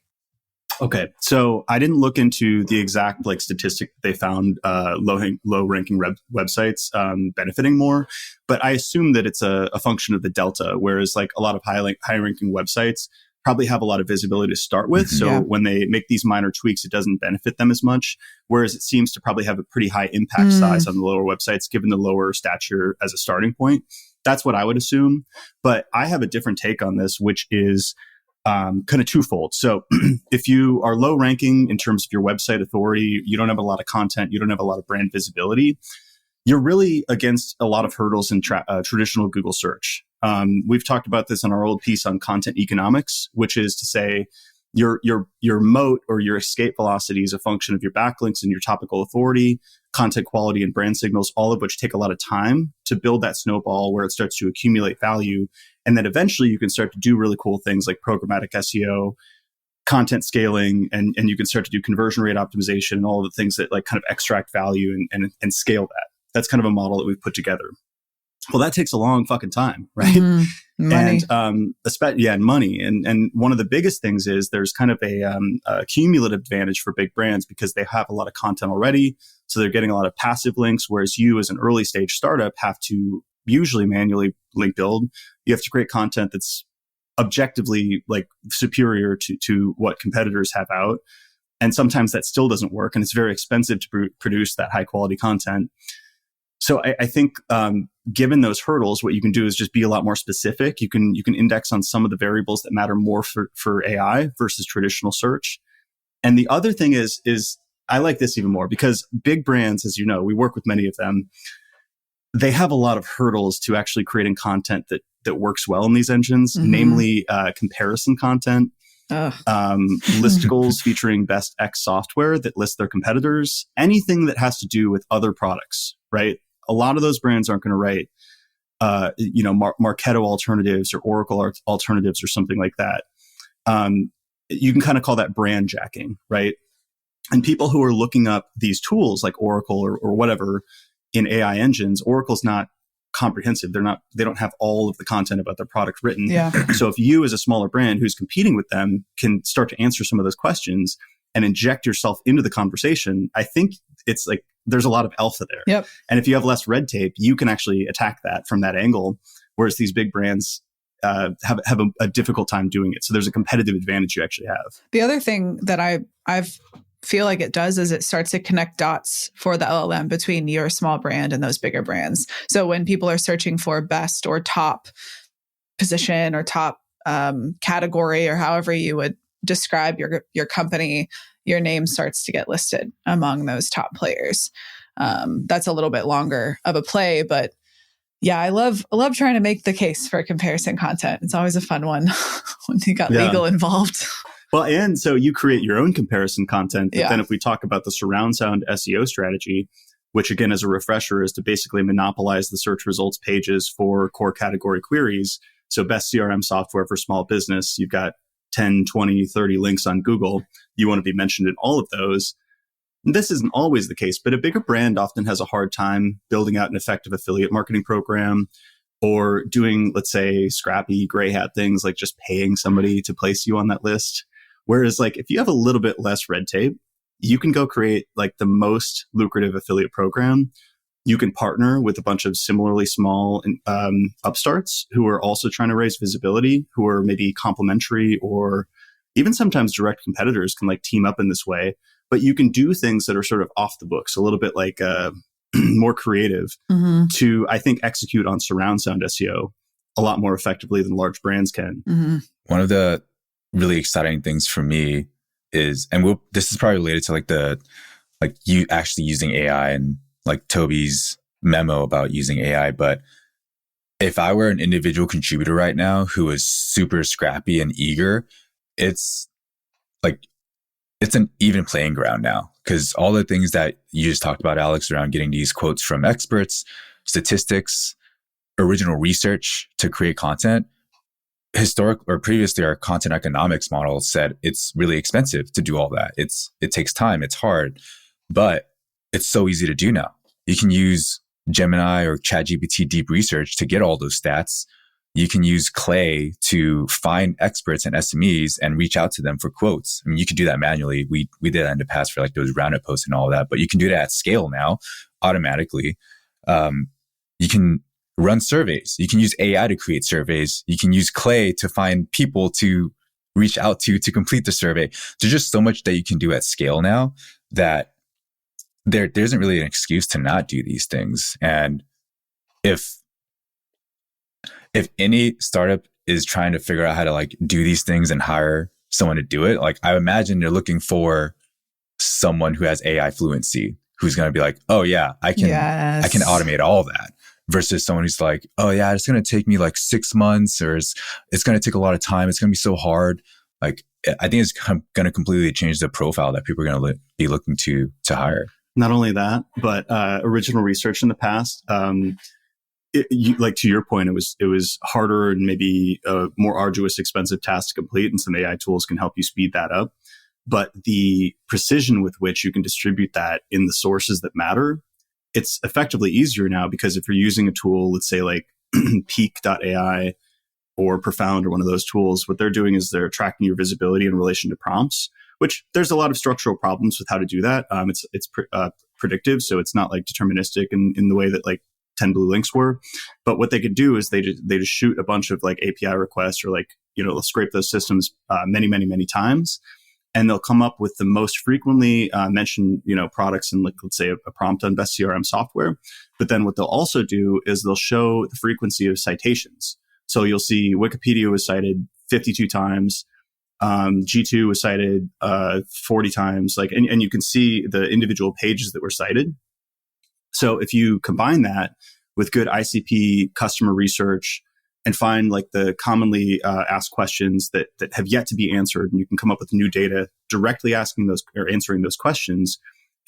Okay, so I didn't look into the exact statistic they found low ranking websites benefiting more, but I assume that it's a function of the delta. Whereas a lot of high ranking websites probably have a lot of visibility to start with, so when they make these minor tweaks, it doesn't benefit them as much. Whereas it seems to probably have a pretty high impact size on the lower websites, given the lower stature as a starting point. That's what I would assume. But I have a different take on this, which is kind of twofold. So if you are low ranking in terms of your website authority, you don't have a lot of content, you don't have a lot of brand visibility, you're really against a lot of hurdles in traditional Google search. We've talked about this in our old piece on content economics, which is to say your moat or your escape velocity is a function of your backlinks and your topical authority, content quality, and brand signals, all of which take a lot of time to build that snowball where it starts to accumulate value. And then eventually you can start to do really cool things like programmatic SEO, content scaling, and you can start to do conversion rate optimization and all of the things that kind of extract value and scale that. That's kind of a model that we've put together. Well, that takes a long fucking time, right? Money. And and money. And one of the biggest things is there's kind of a cumulative advantage for big brands because they have a lot of content already. So they're getting a lot of passive links, whereas you as an early stage startup have to usually manually link build. You have to create content that's objectively superior to what competitors have out. And sometimes that still doesn't work. And it's very expensive to produce that high quality content. So I think given those hurdles, what you can do is just be a lot more specific. You can index on some of the variables that matter more for AI versus traditional search. And the other thing is I like this even more because big brands, as you know, we work with many of them. They have a lot of hurdles to actually creating content that works well in these engines, namely comparison content, listicles featuring best X software that lists their competitors, anything that has to do with other products, right? A lot of those brands aren't going to write, Marketo alternatives or Oracle alternatives or something like that. You can kind of call that brand jacking, right? And people who are looking up these tools like Oracle or whatever in AI engines, Oracle's not comprehensive. They don't have all of the content about their product written. Yeah. So if you as a smaller brand who's competing with them can start to answer some of those questions and inject yourself into the conversation, I think it's there's a lot of alpha there. Yep. And if you have less red tape, you can actually attack that from that angle. Whereas these big brands have a difficult time doing it. So there's a competitive advantage you actually have. The other thing that I feel like it does is it starts to connect dots for the LLM between your small brand and those bigger brands. So when people are searching for best or top position or top category or however you would describe your company, your name starts to get listed among those top players. That's a little bit longer of a play, but yeah, I love trying to make the case for comparison content. It's always a fun one when you got legal involved. Well, and so you create your own comparison content. But then if we talk about the surround sound SEO strategy, which again, as a refresher, is to basically monopolize the search results pages for core category queries. So best CRM software for small business, you've got 10, 20, 30 links on Google. You want to be mentioned in all of those. And this isn't always the case, but a bigger brand often has a hard time building out an effective affiliate marketing program or doing, let's say, scrappy gray hat things like just paying somebody to place you on that list. Whereas if you have a little bit less red tape, you can go create the most lucrative affiliate program. You can partner with a bunch of similarly small upstarts who are also trying to raise visibility, who are maybe complementary or even sometimes direct competitors can team up in this way. But you can do things that are sort of off the books, a little bit more creative to, I think, execute on surround sound SEO a lot more effectively than large brands can. One of the really exciting things for me is, and this is probably related to you actually using AI and Toby's memo about using AI. But if I were an individual contributor right now who is super scrappy and eager, it's like it's an even playing ground now, because all the things that you just talked about, Alex, around getting these quotes from experts, statistics, original research to create content, previously our content economics model said it's really expensive to do all that. It takes time, it's hard, but it's so easy to do now. You can use Gemini or ChatGPT deep research to get all those stats. You can use Clay to find experts and SMEs and reach out to them for quotes. I mean, you could do that manually. We did that in the past for like those roundup posts and all that, but you can do that at scale now automatically. You can run surveys. You can use AI to create surveys. You can use Clay to find people to reach out to complete the survey. There's just so much that you can do at scale now that there isn't really an excuse to not do these things. And if any startup is trying to figure out how to like do these things and hire someone to do it, like I imagine they're looking for someone who has AI fluency, who's going to be like, oh yeah, I can automate all that. Versus someone who's like, oh yeah, it's going to take me like 6 months, or it's going to take a lot of time. It's going to be so hard. Like, I think it's going to completely change the profile that people are going to be looking to hire. Not only that, but original research in the past, like to your point, it was harder and maybe a more arduous, expensive task to complete, and some AI tools can help you speed that up. But the precision with which you can distribute that in the sources that matter, it's effectively easier now, because if you're using a tool, let's say like Peak.ai or Profound or one of those tools, what they're doing is they're tracking your visibility in relation to prompts, which there's a lot of structural problems with how to do that. It's predictive, so it's not like deterministic in the way that like 10 blue links were. But what they could do is they just shoot a bunch of like API requests, or like, they'll scrape those systems many times. And they'll come up with the most frequently mentioned, products in, like, let's say a prompt on best CRM software. But then what they'll also do is they'll show the frequency of citations. So you'll see Wikipedia was cited 52 times. G2 was cited 40 times. Like, and you can see the individual pages that were cited. So if you combine that with good ICP customer research and find like the commonly asked questions that have yet to be answered, and you can come up with new data directly asking those or answering those questions,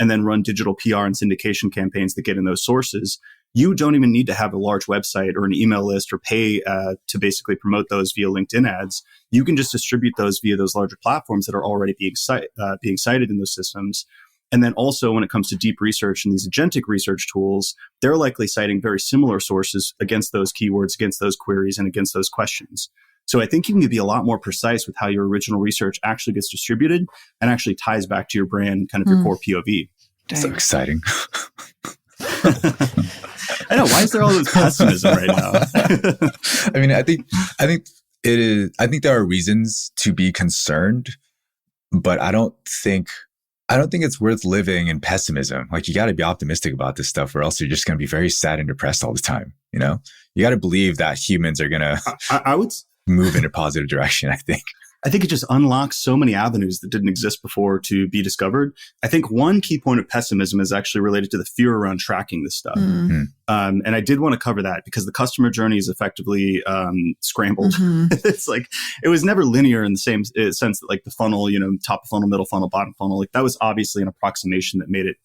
and then run digital PR and syndication campaigns that get in those sources, you don't even need to have a large website or an email list or pay to basically promote those via LinkedIn ads. You can just distribute those via those larger platforms that are already being cited in those systems. And then also when it comes to deep research and these agentic research tools, they're likely citing very similar sources against those keywords, against those queries, and against those questions. So I think you can be a lot more precise with how your original research actually gets distributed and actually ties back to your brand, kind of your core POV. Dang. So exciting. I know. Why is there all this pessimism right now? I mean, I think it is. I think there are reasons to be concerned, but I don't think it's worth living in pessimism. Like, you got to be optimistic about this stuff, or else you're just going to be very sad and depressed all the time. You got to believe that humans are going to I would move in a positive direction, I think. I think it just unlocks so many avenues that didn't exist before to be discovered. I think one key point of pessimism is actually related to the fear around tracking this stuff. Mm-hmm. And I did want to cover that because the customer journey is effectively scrambled. Mm-hmm. It's like, it was never linear in the same sense that like the funnel, top of funnel, middle funnel, bottom funnel, like that was obviously an approximation that made it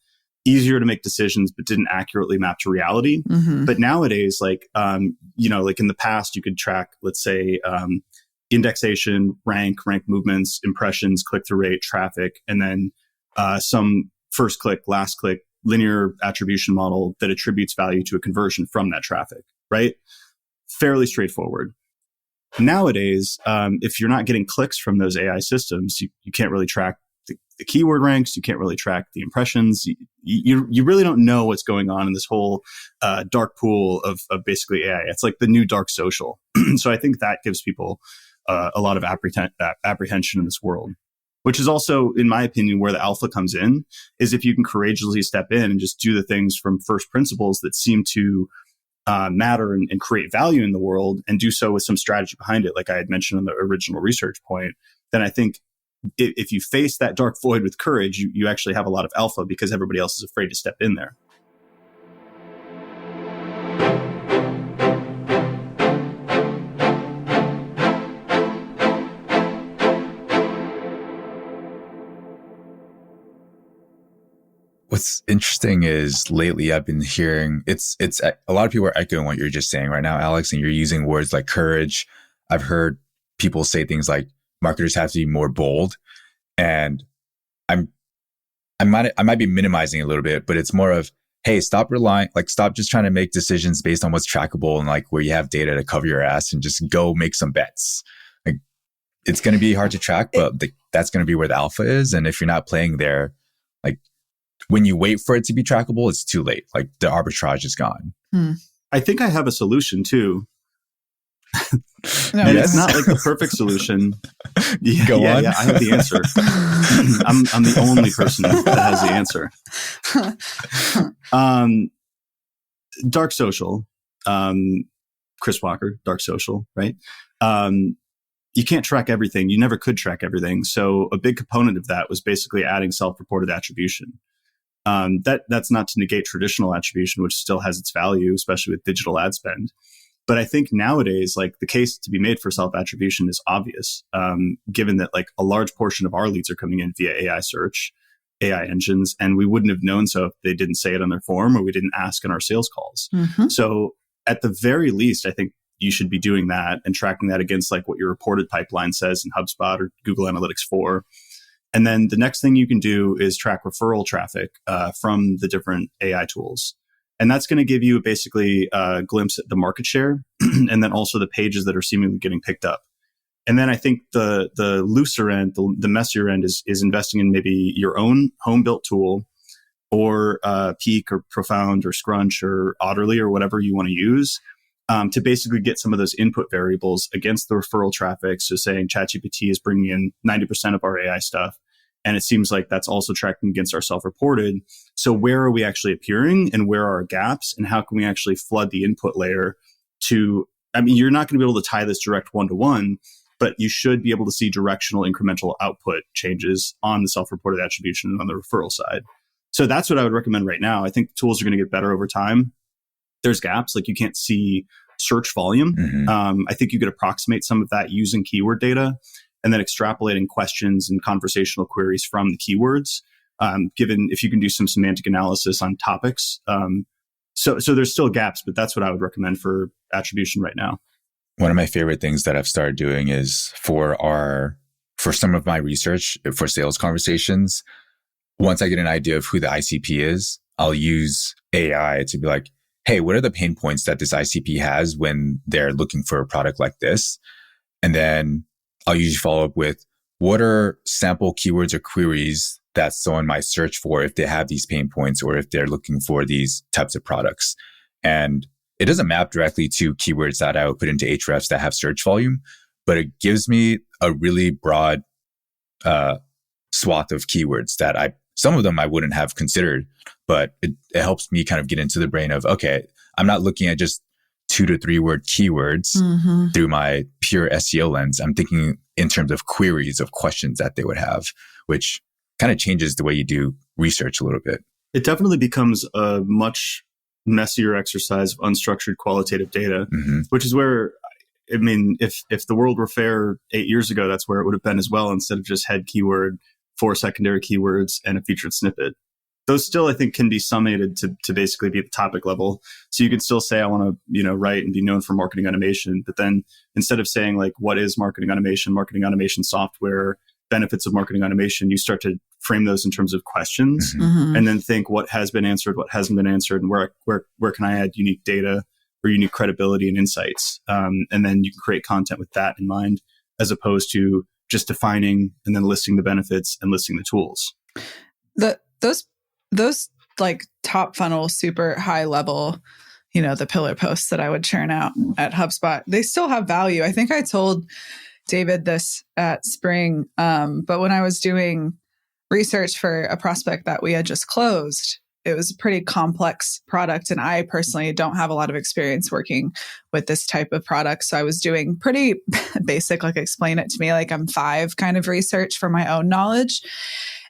easier to make decisions, but didn't accurately map to reality. Mm-hmm. But nowadays, like, like in the past, you could track, let's say, indexation, rank movements, impressions, click-through rate, traffic, and then some first click, last click, linear attribution model that attributes value to a conversion from that traffic, right? Fairly straightforward. Nowadays, if you're not getting clicks from those AI systems, you can't really track the keyword ranks, you can't really track the impressions. You really don't know what's going on in this whole dark pool of basically AI. It's like the new dark social. So I think that gives people a lot of apprehension in this world, which is also, in my opinion, where the alpha comes in, is if you can courageously step in and just do the things from first principles that seem to matter and create value in the world, and do so with some strategy behind it, like I had mentioned on the original research point, then I think if you face that dark void with courage, you actually have a lot of alpha because everybody else is afraid to step in there. What's interesting is lately I've been hearing it's a lot of people are echoing what you're just saying right now, Alex, and you're using words like courage. I've heard people say things like marketers have to be more bold, and I might be minimizing a little bit, but it's more of, hey, stop just trying to make decisions based on what's trackable and like where you have data to cover your ass and just go make some bets. Like, it's going to be hard to track, but that's going to be where the alpha is. And if you're not playing there, like when you wait for it to be trackable, it's too late. Like the arbitrage is gone. I think I have a solution too. No, and it's not like the perfect solution. Go on. Yeah, I have the answer. I'm the only person that has the answer. Dark social. Chris Walker, Dark Social, right? You can't track everything. You never could track everything. So a big component of that was basically adding self-reported attribution. That's not to negate traditional attribution, which still has its value, especially with digital ad spend. But I think nowadays, like the case to be made for self-attribution is obvious, given that like a large portion of our leads are coming in via AI search, AI engines, and we wouldn't have known so if they didn't say it on their form or we didn't ask in our sales calls. So at the very least, I think you should be doing that and tracking that against like what your reported pipeline says in HubSpot or Google Analytics 4. And then the next thing you can do is track referral traffic from the different AI tools. And that's going to give you basically a glimpse at the market share and then also the pages that are seemingly getting picked up. And then I think the looser end, the messier end is investing in maybe your own home-built tool or Peak or Profound or Scrunch or Otterly or whatever you want to use to basically get some of those input variables against the referral traffic. So saying ChatGPT is bringing in 90% of our AI stuff. And it seems like that's also tracking against our self-reported. So where are we actually appearing and where are our gaps and how can we actually flood the input layer to, I mean, you're not going to be able to tie this direct one-to-one, but you should be able to see directional incremental output changes on the self-reported attribution and on the referral side. So that's what I would recommend right now. I think tools are going to get better over time. There's gaps, like you can't see search volume. I think you could approximate some of that using keyword data and then extrapolating questions and conversational queries from the keywords, given if you can do some semantic analysis on topics. So there's still gaps, but that's what I would recommend for attribution right now. One of my favorite things that I've started doing is for some of my research for sales conversations, once I get an idea of who the ICP is, I'll use AI to be like, hey, what are the pain points that this ICP has when they're looking for a product like this? And then I'll usually follow up with what are sample keywords or queries that someone might search for if they have these pain points or if they're looking for these types of products. And it doesn't map directly to keywords that I would put into Ahrefs that have search volume, but it gives me a really broad swath of keywords that some of them I wouldn't have considered, but it helps me kind of get into the brain of, okay, I'm not looking at just 2 to 3 word keywords through my pure SEO lens. I'm thinking in terms of queries of questions that they would have, which kind of changes the way you do research a little bit. It definitely becomes a much messier exercise of unstructured qualitative data, which is where, I mean, if the world were fair 8 years ago, that's where it would have been as well, instead of just head keyword, 4 secondary keywords, and a featured snippet. Those still, I think, can be summated to basically be at the topic level. So you could still say, I want to, write and be known for marketing automation. But then instead of saying like, what is marketing automation software, benefits of marketing automation, you start to frame those in terms of questions and then think what has been answered, what hasn't been answered, and where can I add unique data or unique credibility and insights. And then you can create content with that in mind, as opposed to just defining and then listing the benefits and listing the tools. Those like top funnel, super high level, the pillar posts that I would churn out at HubSpot, they still have value. I think I told David this at Spring, but when I was doing research for a prospect that we had just closed, it was a pretty complex product. And I personally don't have a lot of experience working with this type of product. So I was doing pretty basic, like explain it to me like I'm 5 kind of research for my own knowledge.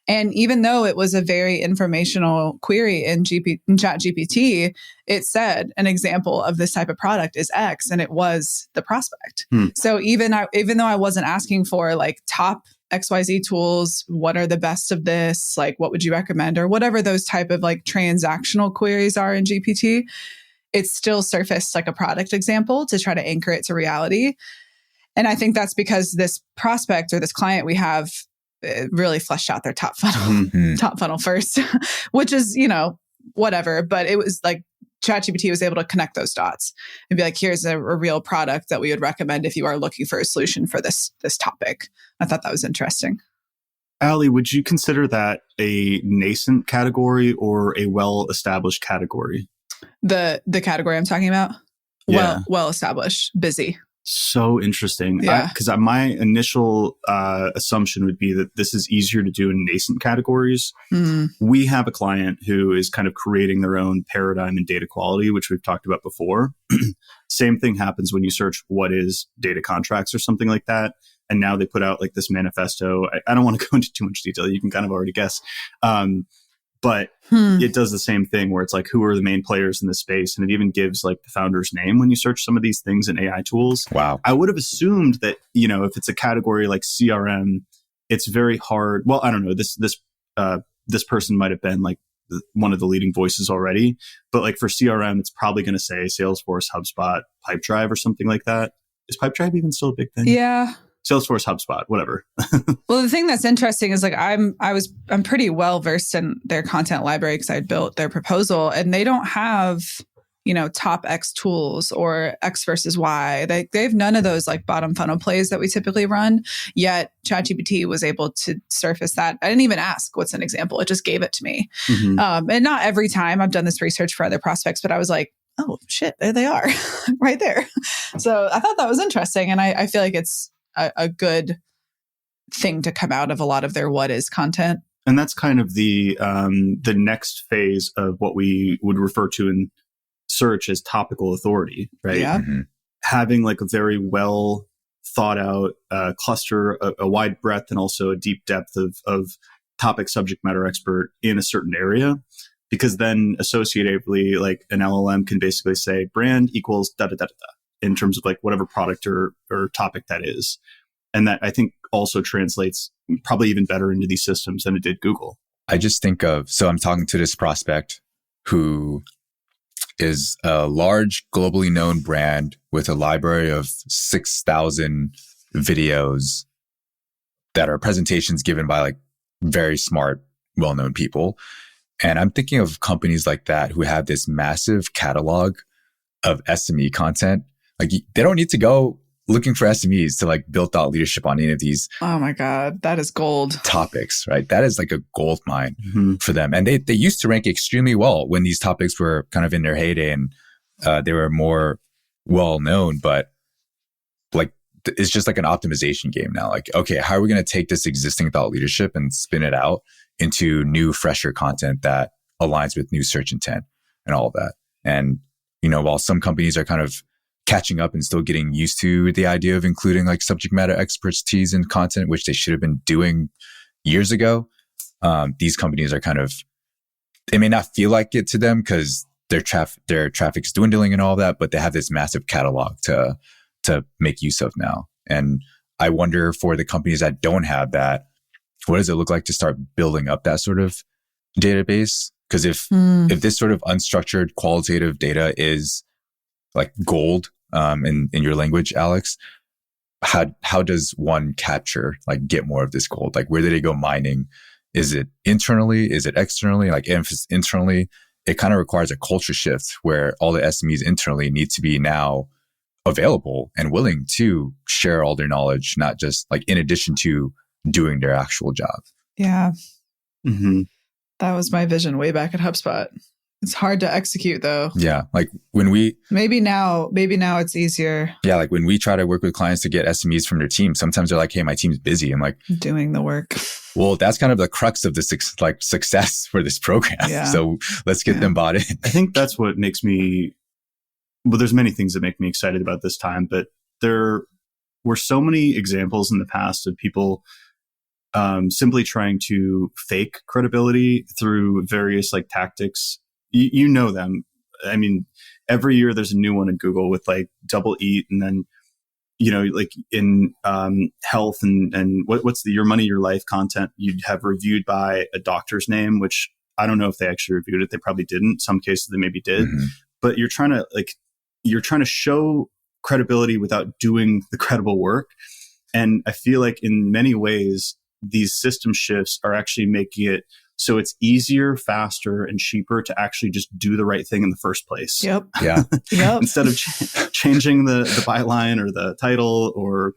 And even though it was a very informational query in ChatGPT, it said an example of this type of product is X, and it was the prospect. So even though I wasn't asking for like top XYZ tools. What are the best of this? Like, what would you recommend? Or whatever those type of like transactional queries are in GPT. It's still surfaced like a product example to try to anchor it to reality. And I think that's because this prospect or this client we have really fleshed out their top funnel first, which is, whatever. But it was like ChatGPT was able to connect those dots and be like, here's a real product that we would recommend if you are looking for a solution for this topic. I thought that was interesting. Allie, would you consider that a nascent category or a well-established category? The category I'm talking about? Yeah. Well established, busy. So interesting. Yeah. Because my initial assumption would be that this is easier to do in nascent categories. We have a client who is kind of creating their own paradigm in data quality, which we've talked about before. Same thing happens when you search what is data contracts or something like that. And now they put out like this manifesto. I don't want to go into too much detail. You can kind of already guess. But it does the same thing where it's like, who are the main players in this space? And it even gives like the founder's name when you search some of these things in AI tools. Wow. I would have assumed that, if it's a category like CRM, it's very hard. Well, I don't know. This person might have been like one of the leading voices already. But like for CRM, it's probably going to say Salesforce, HubSpot, Pipedrive or something like that. Is Pipedrive even still a big thing? Yeah. Salesforce, HubSpot, whatever. Well, the thing that's interesting is like I'm pretty well versed in their content library because I built their proposal, and they don't have top X tools or X versus Y. They have none of those like bottom funnel plays that we typically run. Yet ChatGPT was able to surface that. I didn't even ask what's an example; it just gave it to me. And not every time I've done this research for other prospects, but I was like, oh shit, there they are, right there. So I thought that was interesting, and I feel like it's a good thing to come out of a lot of their what is content. And that's kind of the next phase of what we would refer to in search as topical authority, right? Yeah. Having like a very well thought out cluster, a wide breadth and also a deep depth of topic subject matter expert in a certain area. Because then associatively, like an LLM can basically say brand equals da da da da da in terms of like whatever product or topic that is. And that I think also translates probably even better into these systems than it did Google. I just think so I'm talking to this prospect who is a large globally known brand with a library of 6,000 videos that are presentations given by like very smart, well-known people. And I'm thinking of companies like that who have this massive catalog of SME content. Like they don't need to go looking for SMEs to like build thought leadership on any of these. Oh my God, that is gold. Topics, right? That is like a gold mine for them. And they used to rank extremely well when these topics were kind of in their heyday and they were more well known. But like it's just like an optimization game now. Like, okay, how are we going to take this existing thought leadership and spin it out into new, fresher content that aligns with new search intent and all of that? And, while some companies are kind of catching up and still getting used to the idea of including like subject matter expertise in content, which they should have been doing years ago. These companies are kind of, it may not feel like it to them because their traffic is dwindling and all that, but they have this massive catalog to make use of now. And I wonder for the companies that don't have that, what does it look like to start building up that sort of database? Because if this sort of unstructured qualitative data is like gold in your language, Alex, how does one capture, like get more of this gold? Like where do they go mining? Is it internally? Is it externally? Like if it's internally, it kind of requires a culture shift where all the SMEs internally need to be now available and willing to share all their knowledge, not just like in addition to doing their actual job. Yeah. That was my vision way back at HubSpot. It's hard to execute though. Yeah. Like when we... Maybe now it's easier. Yeah. Like when we try to work with clients to get SMEs from their team, sometimes they're like, hey, my team's busy. I'm like... Doing the work. Well, that's kind of the crux of the success for this program. Yeah. So let's get them bought in. I think that's what makes me... Well, there's many things that make me excited about this time, but there were so many examples in the past of people simply trying to fake credibility through various like tactics. You know them. I mean, every year there's a new one in Google with like double eat and then, like in health and what's your money, your life content you'd have reviewed by a doctor's name, which I don't know if they actually reviewed it. They probably didn't. Some cases they maybe did, but you're trying to show credibility without doing the credible work. And I feel like in many ways, these system shifts are actually making it so it's easier, faster, and cheaper to actually just do the right thing in the first place. Yep. Yeah. Yep. Instead of changing the byline or the title or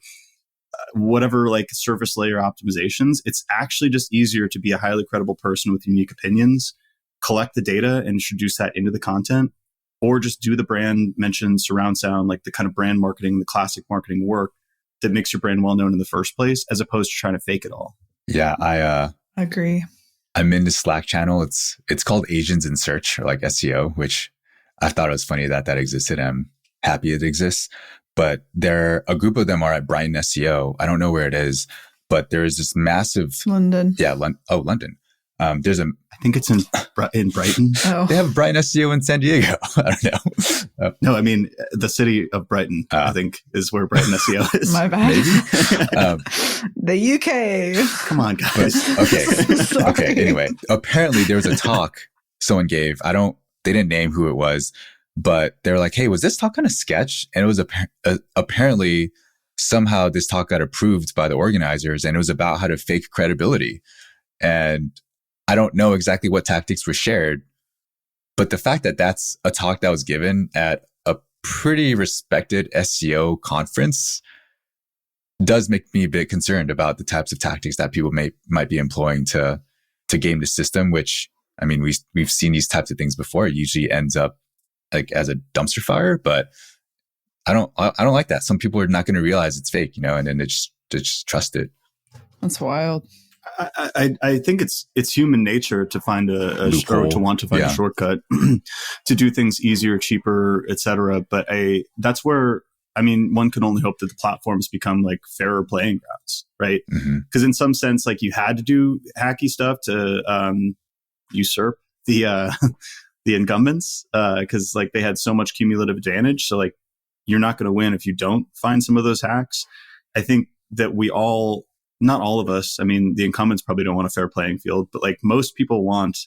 whatever like surface layer optimizations, it's actually just easier to be a highly credible person with unique opinions, collect the data and introduce that into the content, or just do the brand mentioned surround sound, like the kind of brand marketing, the classic marketing work that makes your brand well known in the first place, as opposed to trying to fake it all. Yeah. I agree. I'm in the Slack channel. It's called Asians in Search, or like SEO, which I thought it was funny that existed. I'm happy it exists. But a group of them are at Brighton SEO. I don't know where it is, but there is this massive London. Yeah, London. I think it's in Brighton. Oh. They have Brighton SEO in San Diego. I don't know. No, I mean the city of Brighton. I think is where Brighton SEO is. My bad. Maybe. The UK. Come on, guys. Okay. Anyway, apparently there was a talk someone gave. They didn't name who it was, but they were like, "Hey, was this talk kind of sketch?" And it was apparently somehow this talk got approved by the organizers, and it was about how to fake credibility. And I don't know exactly what tactics were shared, but the fact that that's a talk that was given at a pretty respected SEO conference does make me a bit concerned about the types of tactics that people might be employing to game the system, which, I mean, we've seen these types of things before. It usually ends up like as a dumpster fire, but I don't like that. Some people are not going to realize it's fake, and then they just trust it. That's wild. I think it's human nature to find a shortcut to do things easier, cheaper, etc. But that's where, I mean, one can only hope that the platforms become like fairer playing grounds, right? Because in some sense, like you had to do hacky stuff to usurp the incumbents because like they had so much cumulative advantage. So like you're not going to win if you don't find some of those hacks. I think that not all of us, I mean, the incumbents probably don't want a fair playing field, but like most people want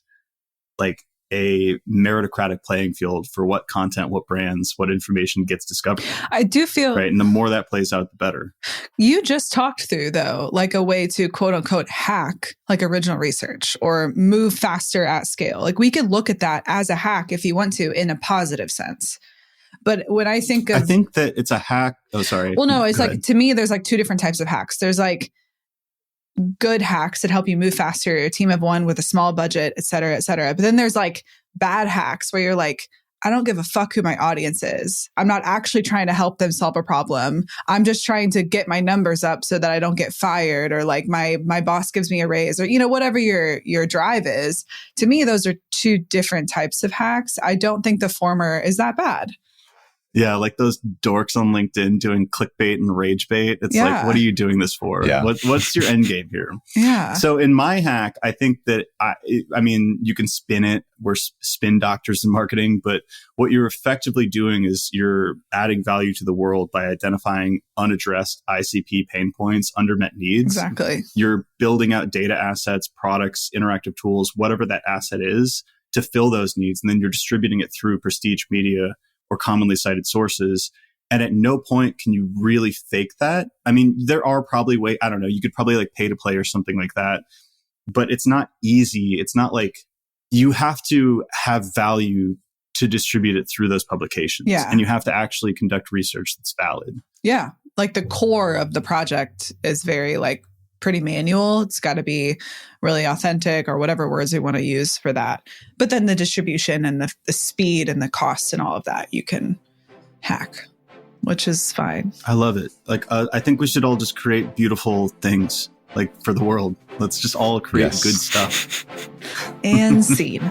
like a meritocratic playing field for what content, what brands, what information gets discovered. I do feel right. And the more that plays out, the better. You just talked through though, like a way to quote unquote hack like original research or move faster at scale. Like we could look at that as a hack if you want to in a positive sense. But when I think that it's a hack. Oh, sorry. Well, no, it's like, to me, there's like two different types of hacks. There's like good hacks that help you move faster, a team of one with a small budget, et cetera, et cetera. But then there's like bad hacks where you're like, I don't give a fuck who my audience is. I'm not actually trying to help them solve a problem. I'm just trying to get my numbers up so that I don't get fired or like my boss gives me a raise or, whatever your drive is. To me, those are two different types of hacks. I don't think the former is that bad. Yeah, like those dorks on LinkedIn doing clickbait and rage bait. It's like, what are you doing this for? Yeah. What's your end game here? Yeah. So in my hack, I think that, I mean, you can spin it. We're spin doctors in marketing, but what you're effectively doing is you're adding value to the world by identifying unaddressed ICP pain points, undermet needs. Exactly. You're building out data assets, products, interactive tools, whatever that asset is to fill those needs. And then you're distributing it through prestige media or commonly cited sources. And at no point can you really fake that. I mean, there are probably I don't know, you could probably like pay to play or something like that, but it's not easy. It's not like you have to have value to distribute it through those publications. Yeah. And you have to actually conduct research that's valid. Yeah. Like the core of the project is very like pretty manual. It's got to be really authentic or whatever words we want to use for that. But then the distribution and the speed and the costs and all of that you can hack, which is fine. I love it. Like, I think we should all just create beautiful things like for the world. Let's just all create good stuff. And scene.